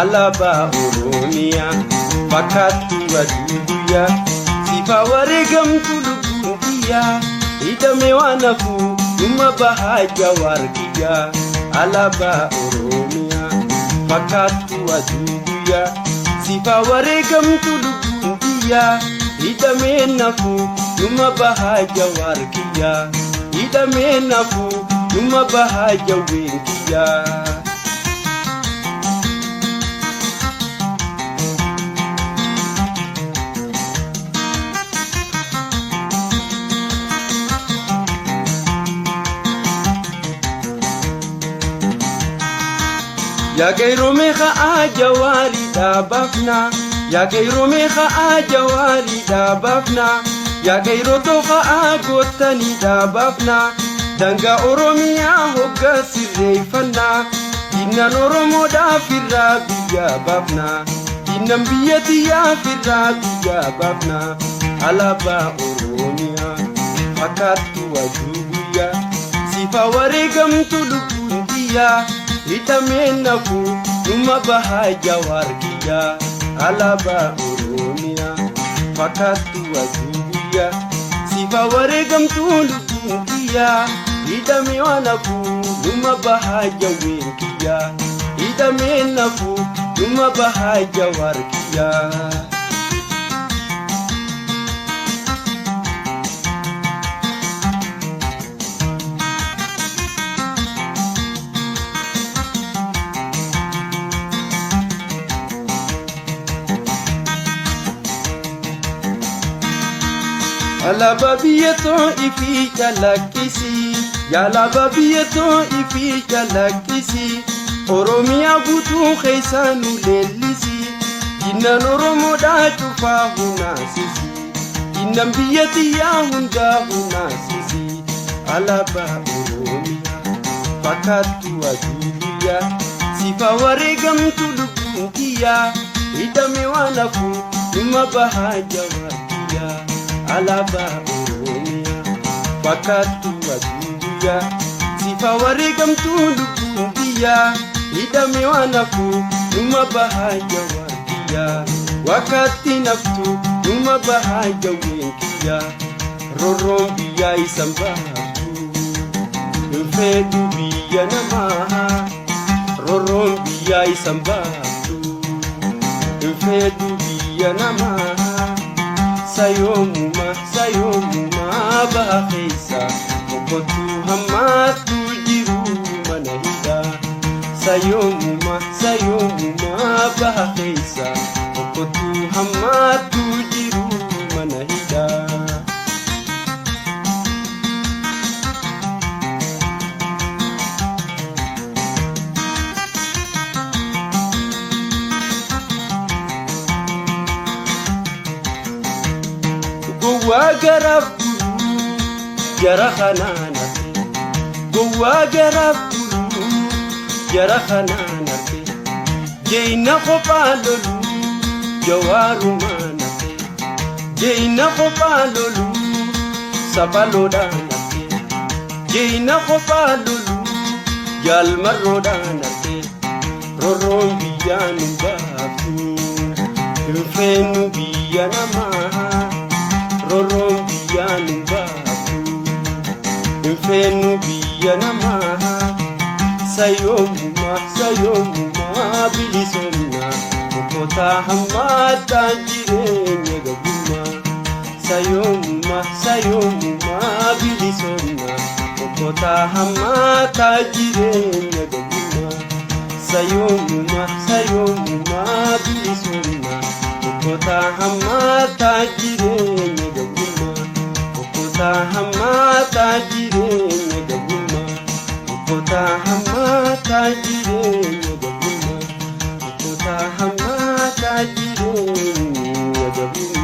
Alaba Oromia Fakatu Adubuya Sifa waregamtu lubuya Idame wanafu Numa bahaja wargiya Alaba Oromia Fakatu Adubuya Sifa waregamtu lubuya Idame nafu Numa bahaja wargiya Idame nafu Numa bahaja wengiya Ya gairo meha ajawari da bafna Ya gairo meha ajawari da bafna Ya gairo toha agotani da bafna Danga Oromia hogga sirreeffanna Dinnan Oromoo firraa biyya bafna Dinnan biyyatiyyaa firraa biyya bafna Alaba Oromia fakkaattu aduubuyya Sifa wareegamtu lubbuun kiyya Idame nafu Numa bahaja wargiya Alaba Oromia fakkaattu aduubuyya Sifa wareegamtu lubbuun kiyya Idame wanafu Numa bahaja wengiya Idame nafu Numa bahaja wargiya Alaba biyeto ifi jalakisi Yalaba biyeto ifi jalakisi Oromia butu khaysanu lelisi Dinnan Oromoo chufa hunasisi Dinnan biyyatiyya hunda hunasisi Alaba Oromia fakkaattu aduubuyya Sifa wareegamtu lubbuun kiyya Idame wanafu Numa bahaja wargiya Alaba Oromia fakkaattu aduubuyya Sifa wareegamtu lubbuun kiyya Idame wanafu Numa bahaja wargiya Wakati naftu Numa bahaja wengiya Rorroon biyya isan baatu Hinfeetu biyya namaa Rorroon biyya isan baatu Hinfeetu biyya namaa Sayomuma baha keessa Okotu hammatu jiru mana hidha Sayomuma baha keessa Okotu hammatu jiru mana hidha Gowwa garaf guru jara khananate Gowwa garaf guru jara khananate Jeina kopha lolu jawarumanate Jeina kopha lolu sabalodanate Jeina kopha lolu jalmarrodanate Rorroon biyya nu baaftu Hinfeennu biyya namaa Rorroon biyya nu baaftu Hinfeennu biyya namaa Sayomuma bilisomna Okotaa hammataa jireenya gabummaa Sayomuma bilisomna Okotaa hammataa jireenya gabummaa Sayomuma bilisomna Okotaa hammataa jireenya gabummaa Okotaa hammataa jireenya gabummaa Okotaa hammataa jireenya gabummaa Okotaa hammataa jireenya gabummaa